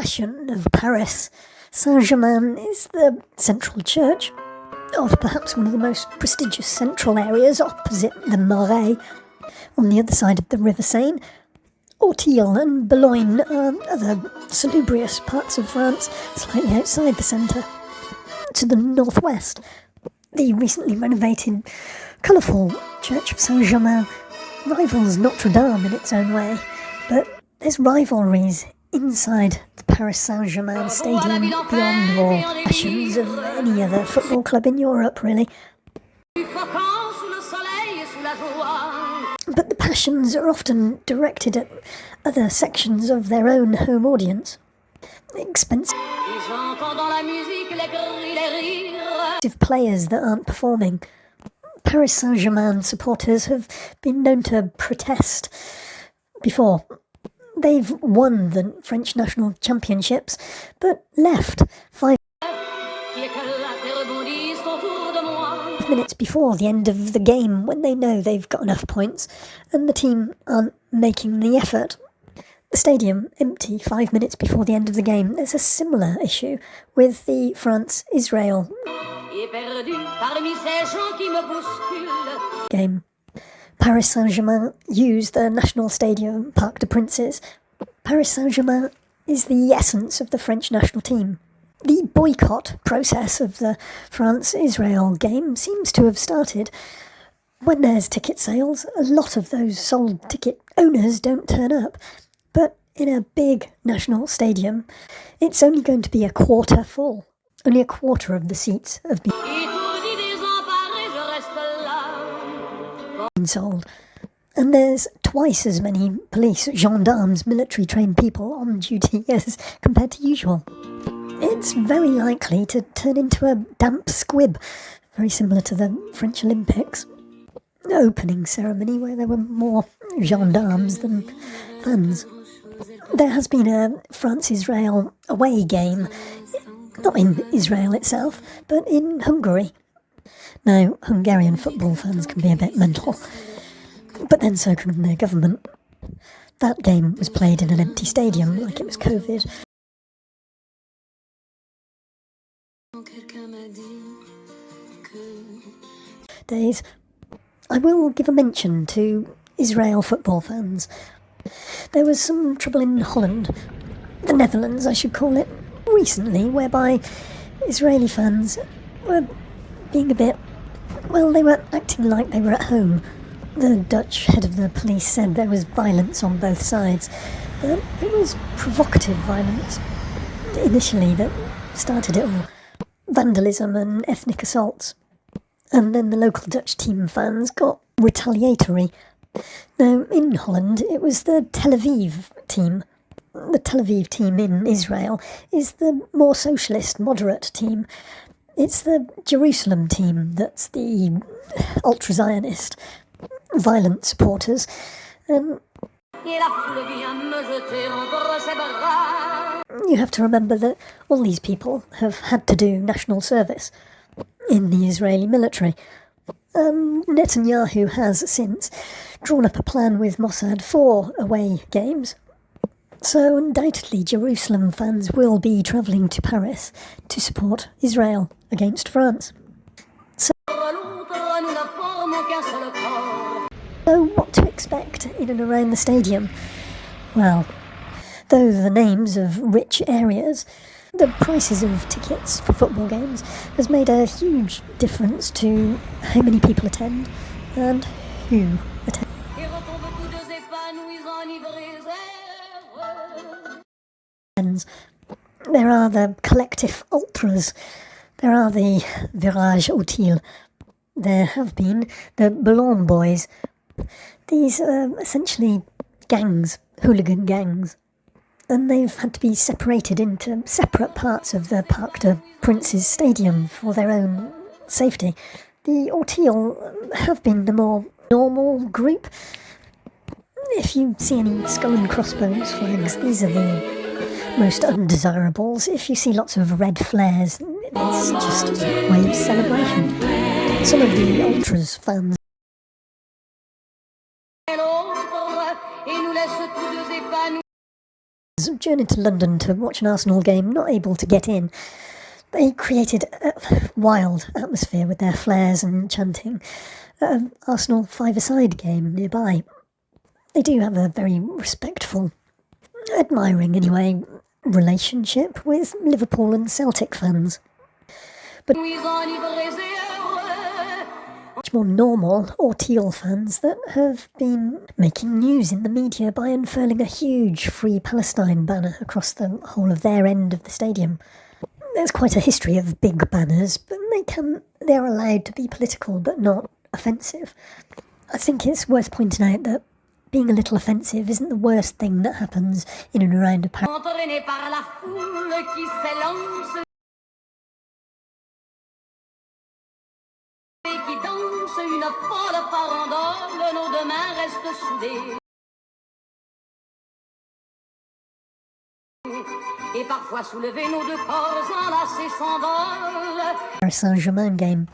Passion of Paris, Saint-Germain is the central church of perhaps one of the most prestigious central areas opposite the Marais, on the other side of the River Seine. Auteuil and Boulogne are other salubrious parts of France, slightly outside the centre. To the northwest, the recently renovated, colourful Church of Saint-Germain rivals Notre Dame in its own way, but there's rivalries inside the Paris Saint-Germain stadium beyond all passions of any other football club in Europe, really. But the passions are often directed at other sections of their own home audience. Expensive players that aren't performing. Paris Saint-Germain supporters have been known to protest before. They've won the French national championships, but left 5 minutes before the end of the game when they know they've got enough points and the team aren't making the effort. The stadium empty 5 minutes before the end of the game. There's a similar issue with the France-Israel game. Paris Saint-Germain use the national stadium Parc des Princes. Paris Saint-Germain is the essence of the French national team. The boycott process of the France-Israel game seems to have started. When there's ticket sales, a lot of those sold ticket owners don't turn up. But in a big national stadium, it's only going to be a quarter full. Only a quarter of the seats have been sold. And there's twice as many police, gendarmes, military-trained people on duty as compared to usual. It's very likely to turn into a damp squib, very similar to the French Olympics opening ceremony where there were more gendarmes than fans. There has been a France-Israel away game, not in Israel itself, but in Hungary. Now, Hungarian football fans can be a bit mental, but then so can their government. That game was played in an empty stadium, like it was COVID. Days. I will give a mention to Israel football fans. There was some trouble in Holland, the Netherlands I should call it, recently, whereby Israeli fans were being a bit, well, they were acting like they were at home. The Dutch head of the police said there was violence on both sides, but it was provocative violence initially that started it all. Vandalism and ethnic assaults. And then the local Dutch team fans got retaliatory. Now, in Holland, it was the Tel Aviv team. The Tel Aviv team in Israel is the more socialist, moderate team. It's the Jerusalem team that's the ultra-Zionist, violent supporters. You have to remember that all these people have had to do national service in the Israeli military. Netanyahu has since drawn up a plan with Mossad for away games. So undoubtedly Jerusalem fans will be travelling to Paris to support Israel against France. So what to expect in and around the stadium? Well, though the names of rich areas, the prices of tickets for football games has made a huge difference to how many people attend and who attend. There are the collectif Ultras, there are the Ultras Auteuil, there have been the boulogne boys. These are essentially gangs, hooligan gangs. And they've had to be separated into separate parts of the Parc des Princes stadium for their own safety. The Auteuil have been the more normal group. If you see any skull and crossbones flags, these are the most undesirables. If you see lots of red flares, it's just a way of celebration. Some of the Ultras fans journeyed to London to watch an Arsenal game, not able to get in. They created a wild atmosphere with their flares and chanting at an Arsenal five-a-side game nearby. They do have a very respectful, admiring anyway, relationship with Liverpool and Celtic fans. But much more normal Auteuil fans that have been making news in the media by unfurling a huge Free Palestine banner across the whole of their end of the stadium. There's quite a history of big banners, but they are allowed to be political but not offensive. I think it's worth pointing out that being a little offensive isn't the worst thing that happens in and around a Paris. Paris Saint-Germain game.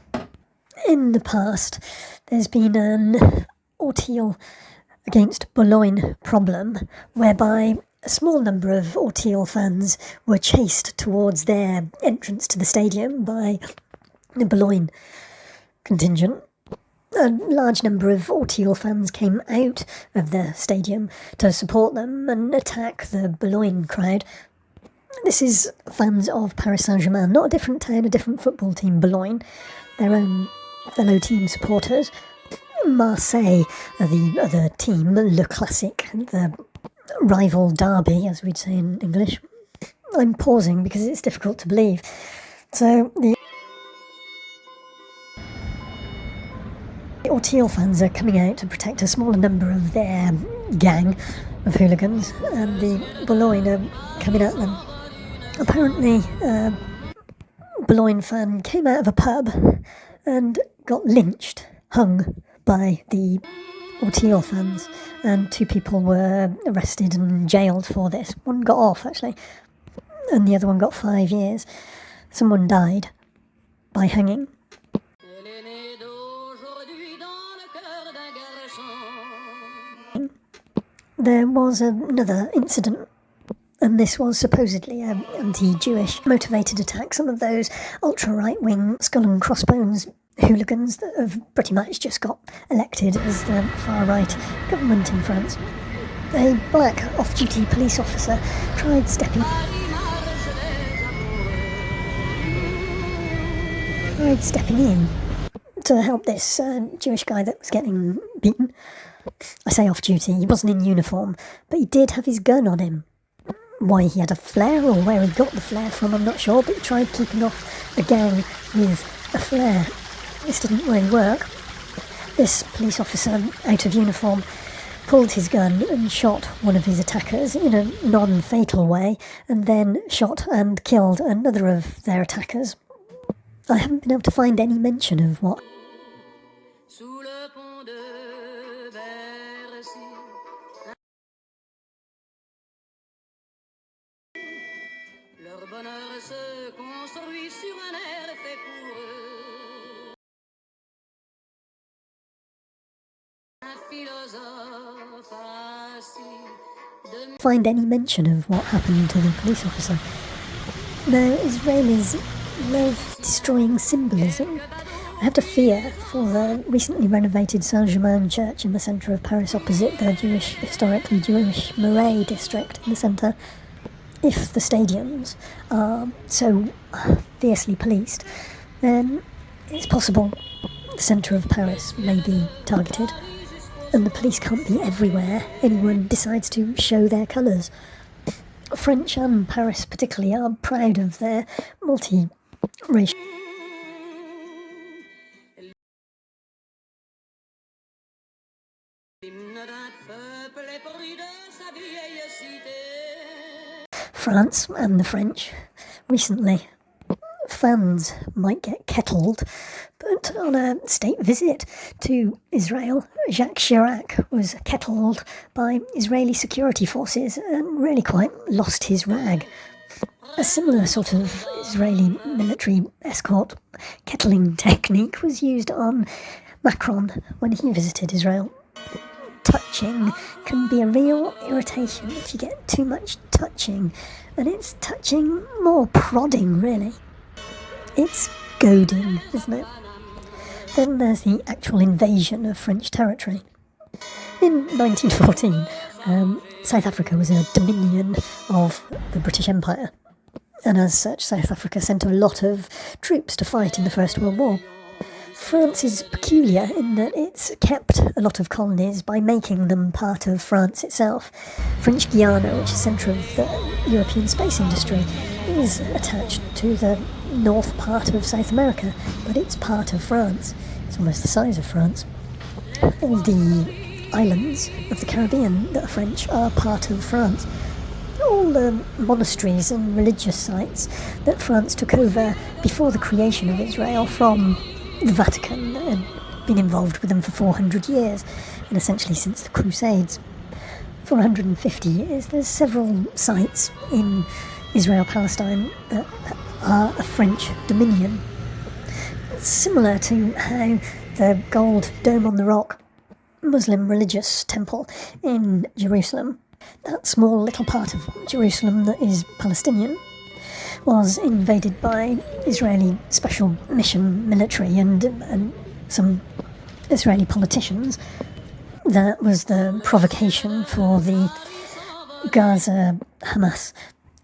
In the past, there's been an Auteuil against Boulogne problem, whereby a small number of Auteuil fans were chased towards their entrance to the stadium by the Boulogne contingent. A large number of Auteuil fans came out of the stadium to support them and attack the Boulogne crowd. This is fans of Paris Saint-Germain, not a different town, a different football team, Boulogne, their own fellow team supporters. Marseille, the other team, Le Classique, the rival derby, as we'd say in English. I'm pausing because it's difficult to believe. So the Auteuil fans are coming out to protect a smaller number of their gang of hooligans, and the Boulogne are coming at them. Apparently, a Boulogne fan came out of a pub and got lynched, hung by the Auteuil fans, and 2 people were arrested and jailed for this. One got off, actually, and the other one got 5 years. Someone died by hanging. There was another incident, and this was supposedly an anti-Jewish motivated attack. Some of those ultra-right-wing skull and crossbones hooligans that have pretty much just got elected as the far-right government in France. A black off-duty police officer tried stepping in to help this Jewish guy that was getting beaten. I say off-duty, he wasn't in uniform, but he did have his gun on him. Why he had a flare or where he got the flare from, I'm not sure, but he tried keeping off a gang with a flare. This didn't really work. This police officer, out of uniform, pulled his gun and shot one of his attackers in a non-fatal way, and then shot and killed another of their attackers. I haven't been able to find any mention of what happened to the police officer. Now, Israelis love destroying symbolism. I have to fear for the recently renovated Saint-Germain church in the centre of Paris, opposite the historically Jewish Marais district in the centre. If the stadiums are so fiercely policed, then it's possible the centre of Paris may be targeted, and the police can't be everywhere anyone decides to show their colours. French and Paris particularly are proud of their multi-racial France and the French. Recently, fans might get kettled, but on a state visit to Israel, Jacques Chirac was kettled by Israeli security forces and really quite lost his rag. A similar sort of Israeli military escort kettling technique was used on Macron when he visited Israel. touching can be a real irritation if you get too much touching, and it's touching more prodding, really. It's goading, isn't it? Then there's the actual invasion of French territory. In 1914, South Africa was a dominion of the British Empire, and as such, South Africa sent a lot of troops to fight in the First World War. France is peculiar in that it's kept a lot of colonies by making them part of France itself. French Guiana, which is centre of the European space industry, is attached to the north part of South America, but it's part of France. It's almost the size of France. All the islands of the Caribbean that are French are part of France. All the monasteries and religious sites that France took over before the creation of Israel from the Vatican had been involved with them for 400 years, and essentially since the Crusades. For 150 years, there's several sites in Israel-Palestine that are a French dominion. It's similar to how the gold Dome on the Rock Muslim religious temple in Jerusalem, that small little part of Jerusalem that is Palestinian, was invaded by Israeli special mission military and some Israeli politicians. That was the provocation for the Gaza Hamas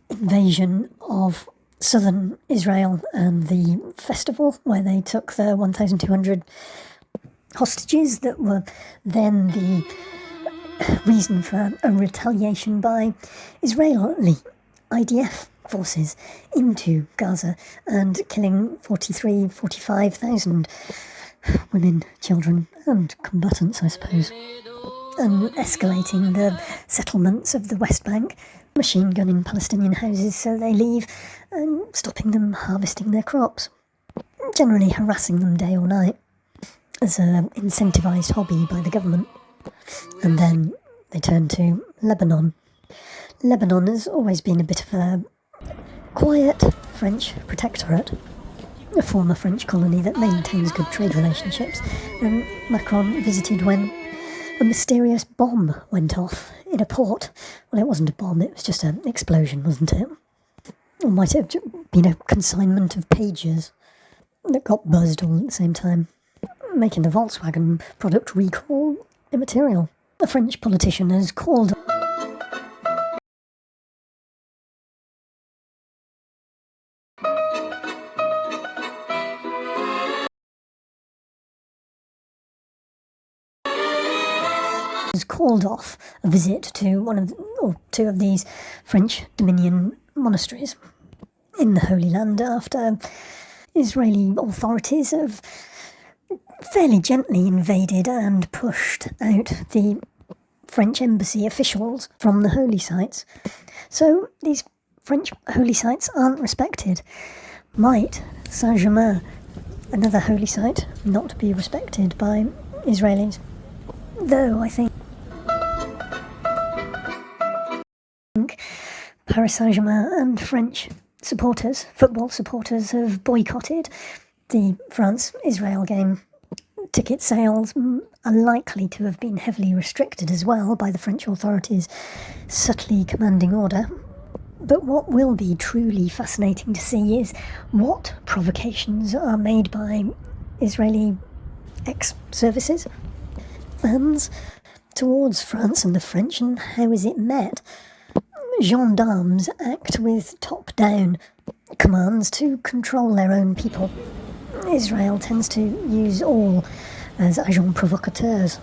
invasion of southern Israel and the festival where they took the 1,200 hostages that were then the reason for a retaliation by Israeli IDF forces into Gaza and killing 45,000 women, children and combatants, I suppose, and escalating the settlements of the West Bank, machine gunning Palestinian houses so they leave, and stopping them harvesting their crops, generally harassing them day or night as an incentivised hobby by the government. And then they turn to Lebanon. Lebanon has always been a bit of a quiet French protectorate, a former French colony that maintains good trade relationships, and Macron visited when a mysterious bomb went off in a port. Well, it wasn't a bomb, it was just an explosion, wasn't it? Or might it have been a consignment of pages that got buzzed all at the same time, making the Volkswagen product recall immaterial. A French politician has called off a visit to one of or two of these French Dominion monasteries in the Holy Land after Israeli authorities have fairly gently invaded and pushed out the French embassy officials from the holy sites. So these French holy sites aren't respected. Might Saint-Germain, another holy site, not be respected by Israelis? Though I think Paris Saint-Germain and French supporters, football supporters, have boycotted the France-Israel game. Ticket sales are likely to have been heavily restricted as well by the French authorities' subtly commanding order. But what will be truly fascinating to see is what provocations are made by Israeli ex-services, fans, towards France and the French, and how is it met? Gendarmes act with top-down commands to control their own people. Israel tends to use all as agents provocateurs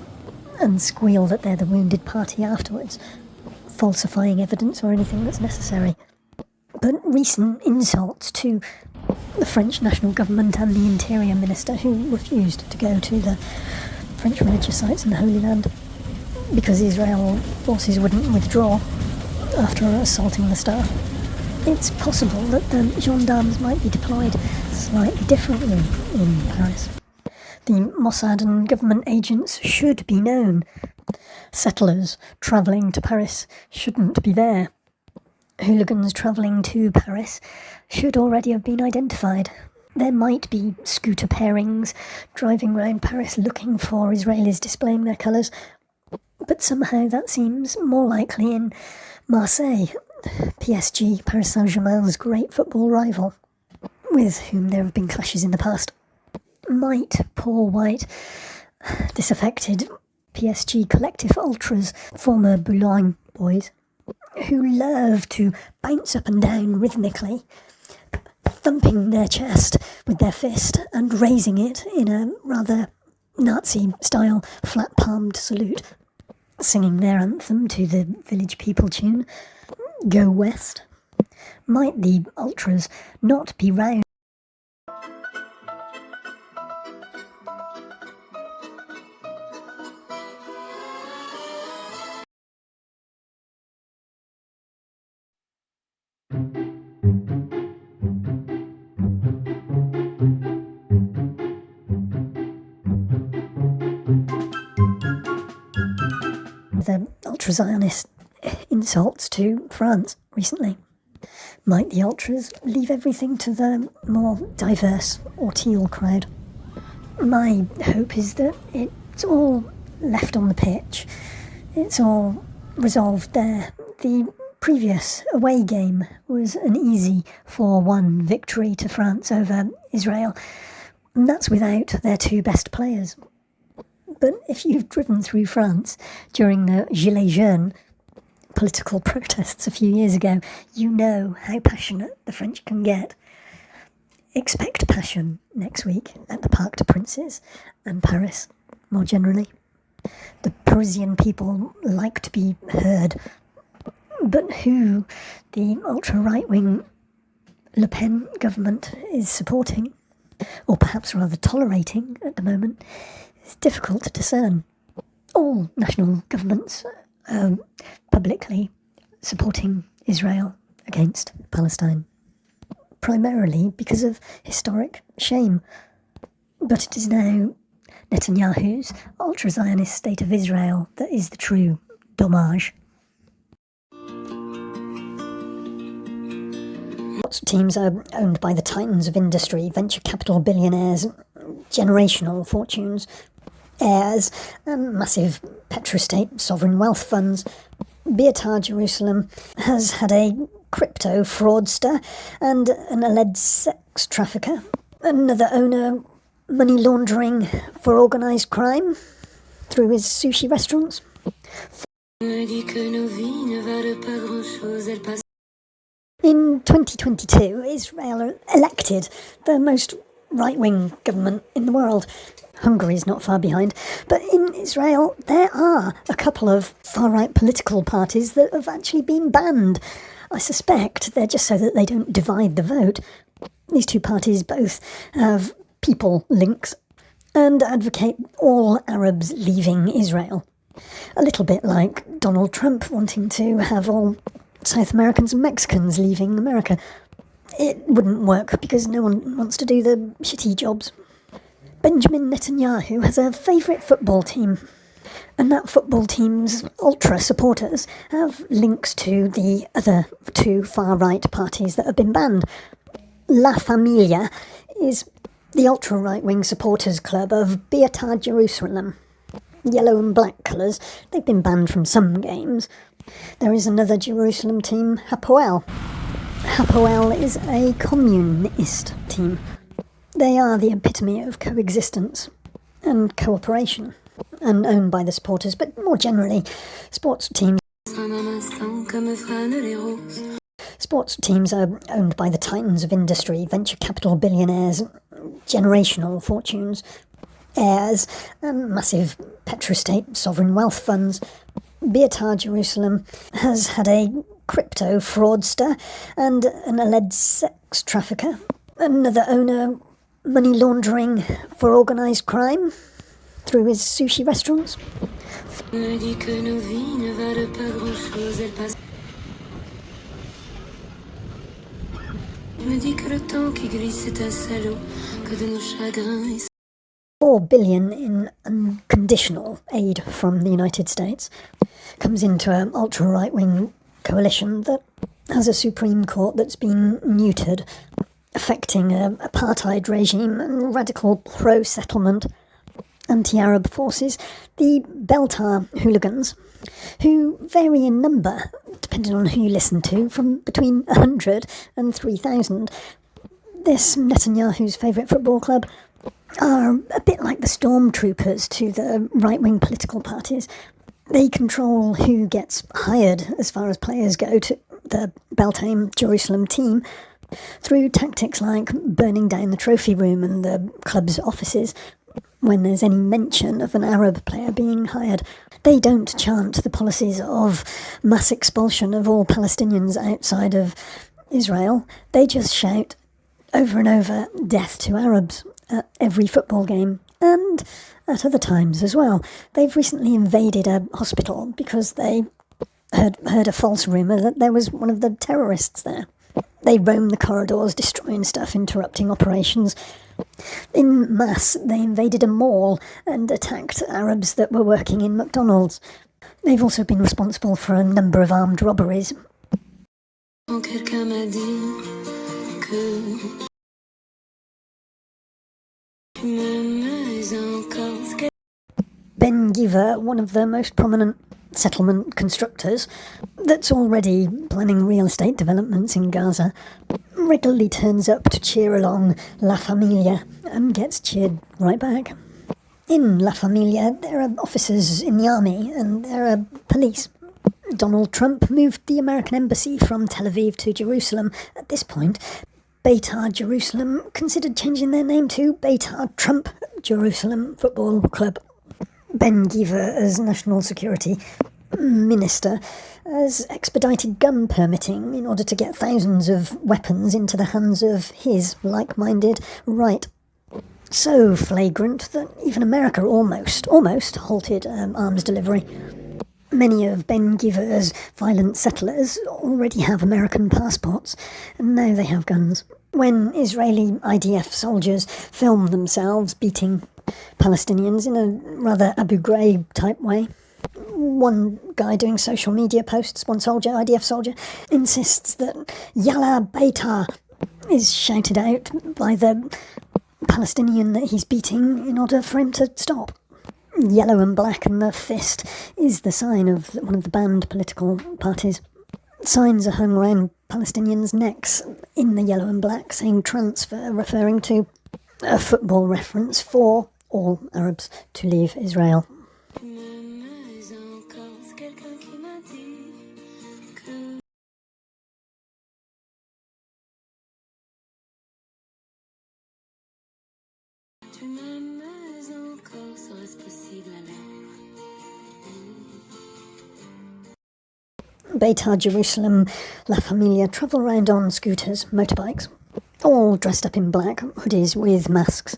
and squeal that they're the wounded party afterwards, falsifying evidence or anything that's necessary. But recent insults to the French national government and the interior minister, who refused to go to the French religious sites in the Holy Land because Israel forces wouldn't withdraw after assaulting the staff. It's possible that the gendarmes might be deployed slightly differently in Paris. The Mossad and government agents should be known. Settlers travelling to Paris shouldn't be there. Hooligans travelling to Paris should already have been identified. There might be scooter pairings driving around Paris looking for Israelis displaying their colours, But somehow that seems more likely in Marseille, PSG, Paris Saint-Germain's great football rival, with whom there have been clashes in the past. Might poor white, disaffected PSG collectif ultras, former Boulogne boys, who love to bounce up and down rhythmically, thumping their chest with their fist and raising it in a rather Nazi-style flat-palmed salute, singing their anthem to the Village People tune, Go West. Might the ultras not be round? The ultra-Zionist insults to France recently. Might the ultras leave everything to the more diverse Auteuil crowd? My hope is that it's all left on the pitch. It's all resolved there. The previous away game was an easy 4-1 victory to France over Israel, and that's without their two best players. But if you've driven through France during the Gilets jaunes political protests a few years ago, you know how passionate the French can get. Expect passion next week at the Parc des Princes and Paris, more generally. The Parisian people like to be heard, but who the ultra-right-wing Le Pen government is supporting, or perhaps rather tolerating at the moment, is difficult to discern. All national governments are publicly supporting Israel against Palestine, primarily because of historic shame. But it is now Netanyahu's ultra-Zionist state of Israel that is the true dommage. Sports teams are owned by the titans of industry, venture capital billionaires, generational fortunes, heirs, and massive petrostate sovereign wealth funds. Qatar Jerusalem has had a crypto fraudster and an alleged sex trafficker. Another owner money laundering for organised crime through his sushi restaurants. In 2022, Israel elected the most right-wing government in the world. Hungary is not far behind. But in Israel, there are a couple of far-right political parties that have actually been banned. I suspect they're just so that they don't divide the vote. These two parties both have people links and advocate all Arabs leaving Israel. A little bit like Donald Trump wanting to have all South Americans and Mexicans leaving America. It wouldn't work because no one wants to do the shitty jobs. Benjamin Netanyahu has a favourite football team, and that football team's ultra supporters have links to the other two far-right parties that have been banned. La Familia is the ultra-right-wing supporters club of Qatar Jerusalem. Yellow and black colours, they've been banned from some games. There is another Jerusalem team, Hapoel. Hapoel is a communist team. They are the epitome of coexistence and cooperation, and owned by the supporters, but more generally, sports teams are owned by the titans of industry, venture capital billionaires, generational fortunes, heirs, and massive petrostate sovereign wealth funds. Qatar Jerusalem has had a crypto fraudster and an alleged sex trafficker. Another owner money laundering for organised crime through his sushi restaurants. $4 billion in unconditional aid from the United States comes into an ultra-right-wing coalition that has a Supreme Court that's been neutered, affecting an apartheid regime and radical pro-settlement, anti-Arab forces, the Beltar Hooligans, who vary in number, depending on who you listen to, from between 100 and 3,000. This Netanyahu's favourite football club are a bit like the stormtroopers to the right-wing political parties. They control who gets hired as far as players go to the Beltane Jerusalem team through tactics like burning down the trophy room and the club's offices when there's any mention of an Arab player being hired. They don't chant the policies of mass expulsion of all Palestinians outside of Israel. They just shout over and over, "Death to Arabs," at every football game, and at other times as well. They've recently invaded a hospital because they heard a false rumour that there was one of the terrorists there. They roam the corridors, destroying stuff, interrupting operations. In mass, they invaded a mall and attacked Arabs that were working in McDonald's. They've also been responsible for a number of armed robberies. Ben Giver, one of the most prominent settlement constructors that's already planning real estate developments in Gaza, regularly turns up to cheer along La Familia and gets cheered right back. In La Familia, there are officers in the army and there are police. Donald Trump moved the American embassy from Tel Aviv to Jerusalem. At this point, Beitar Jerusalem considered changing their name to Beitar Trump Jerusalem Football Club. Ben Giver, as National Security Minister, has expedited gun permitting in order to get thousands of weapons into the hands of his like-minded right. So flagrant that even America almost halted arms delivery. Many of Ben Giver's violent settlers already have American passports, and now they have guns. When Israeli IDF soldiers film themselves beating Palestinians in a rather Abu Ghraib type way, one guy doing social media posts, one soldier, IDF soldier, insists that Yalla Beitar is shouted out by the Palestinian that he's beating in order for him to stop. Yellow and black and the fist is the sign of one of the banned political parties. Signs are hung around Palestinians' necks in the yellow and black saying transfer, referring to a football reference for all Arabs to leave Israel. Beitar Jerusalem La Familia travel around on scooters, motorbikes, all dressed up in black, hoodies with masks.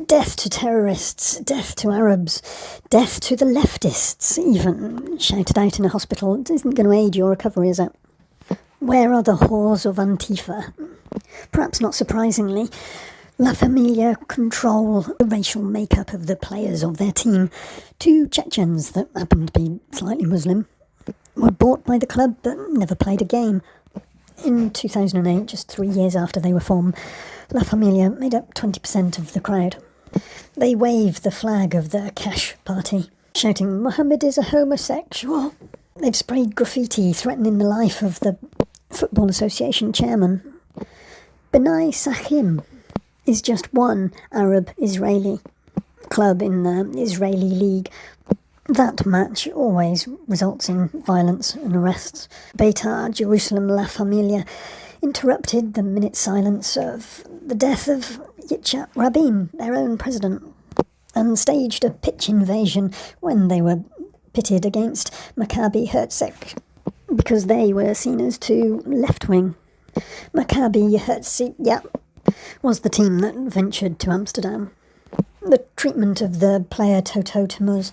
Death to terrorists, death to Arabs, death to the leftists, even, shouted out in a hospital. It isn't going to aid your recovery, is it? Where are the whores of Antifa? Perhaps not surprisingly, La Familia control the racial makeup of the players of their team. Two Chechens that happen to be slightly Muslim were bought by the club but never played a game. In 2008, just 3 years after they were formed, La Familia made up 20% of the crowd. They waved the flag of the Cash party, shouting, "Mohammed is a homosexual." They've sprayed graffiti threatening the life of the Football Association chairman. B'nai Sachim is just one Arab-Israeli club in the Israeli League. That match always results in violence and arrests. Beitar Jerusalem La Familia interrupted the minute silence of the death of Yitzhak Rabin, their own president, and staged a pitch invasion when they were pitted against Maccabi Herzeg because they were seen as too left-wing. Maccabi Herzeg was the team that ventured to Amsterdam. The treatment of the player Toto Timuz,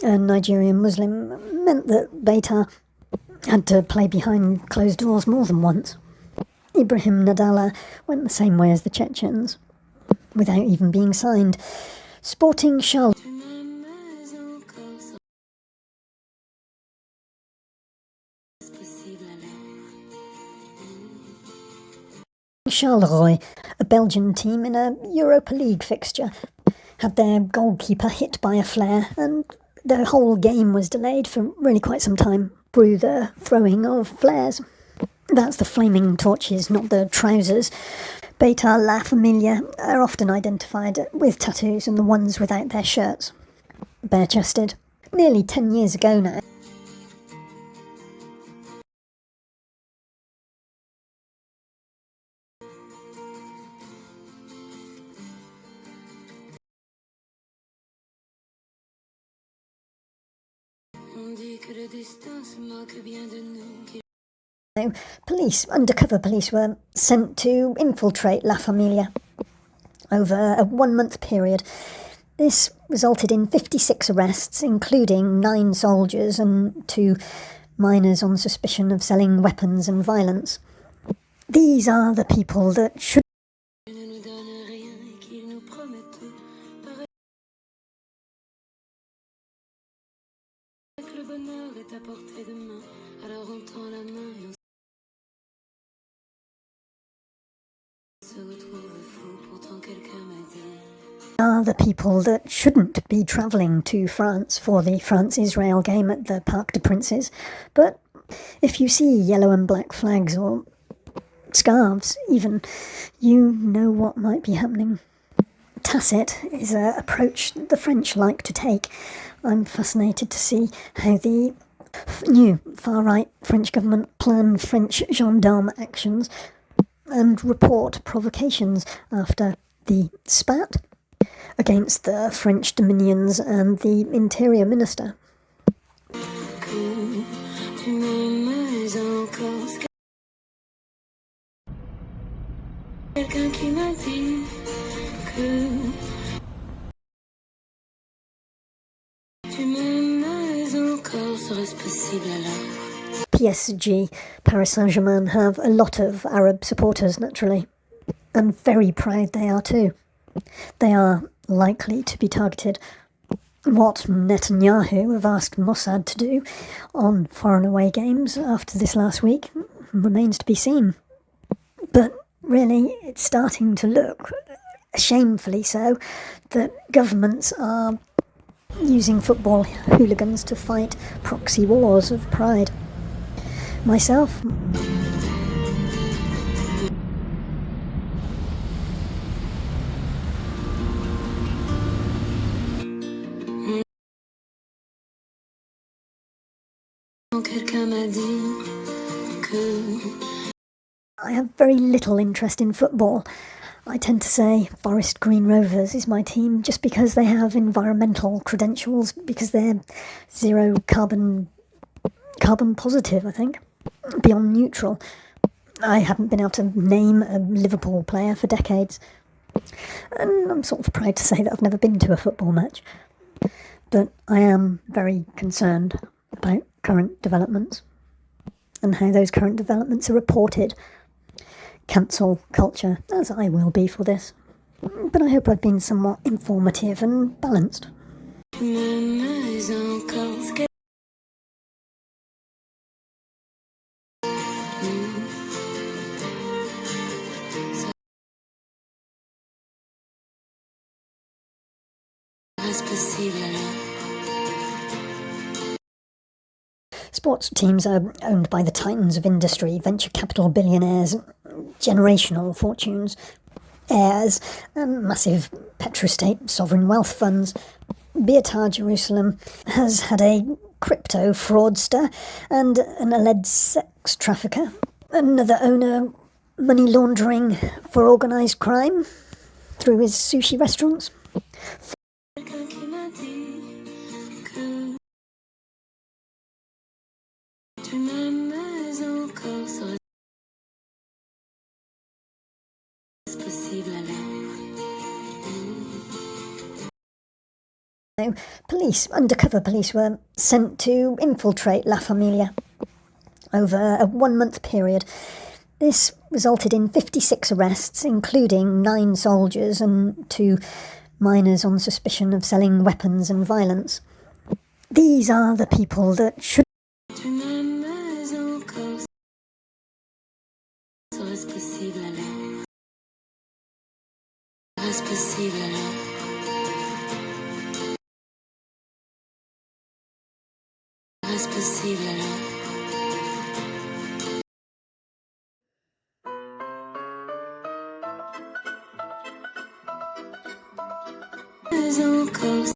a Nigerian Muslim, meant that Beitar had to play behind closed doors more than once. Ibrahim Nadala went the same way as the Chechens, without even being signed. Sporting Charles Charleroi, a Belgian team in a Europa League fixture, had their goalkeeper hit by a flare, and the whole game was delayed for really quite some time through the throwing of flares. That's the flaming torches, not the trousers. Qatar La Familia are often identified with tattoos and the ones without their shirts. Bare-chested. Nearly 10 years ago now. Undercover police were sent to infiltrate La Familia over a 1-month period. This resulted in 56 arrests, including 9 soldiers and 2 minors on suspicion of selling weapons and violence. These are the people that should shouldn't be travelling to France for the France-Israel game at the Parc des Princes. But if you see yellow and black flags or scarves even, you know what might be happening. Tacit is an approach the French like to take. I'm fascinated to see how the new far-right French government plan French gendarme actions and report provocations after the spat against the French dominions and the interior minister. PSG, Paris Saint-Germain, have a lot of Arab supporters, naturally, and very proud they are too. They are likely to be targeted. What Netanyahu have asked Mossad to do on foreign away games after this last week remains to be seen. But really, it's starting to look, shamefully so, that governments are using football hooligans to fight proxy wars of pride. Myself, I have very little interest in football. I tend to say Forest Green Rovers is my team just because they have environmental credentials, because they're zero carbon positive, I think, beyond neutral. I haven't been able to name a Liverpool player for decades, and I'm sort of proud to say that I've never been to a football match. But I am very concerned about current developments and how those current developments are reported. Cancel culture, as I will be for this. But I hope I've been somewhat informative and balanced. Sports teams are owned by the titans of industry, venture capital billionaires, generational fortunes, heirs, and massive petrostate sovereign wealth funds. Qatar Jerusalem has had a crypto fraudster and an alleged sex trafficker. Another owner money laundering for organised crime through his sushi restaurants. Undercover police were sent to infiltrate La Familia over a 1-month period. This resulted in 56 arrests, including 9 soldiers and 2 minors on suspicion of selling weapons and violence. These are the people that should impossible alors. Encore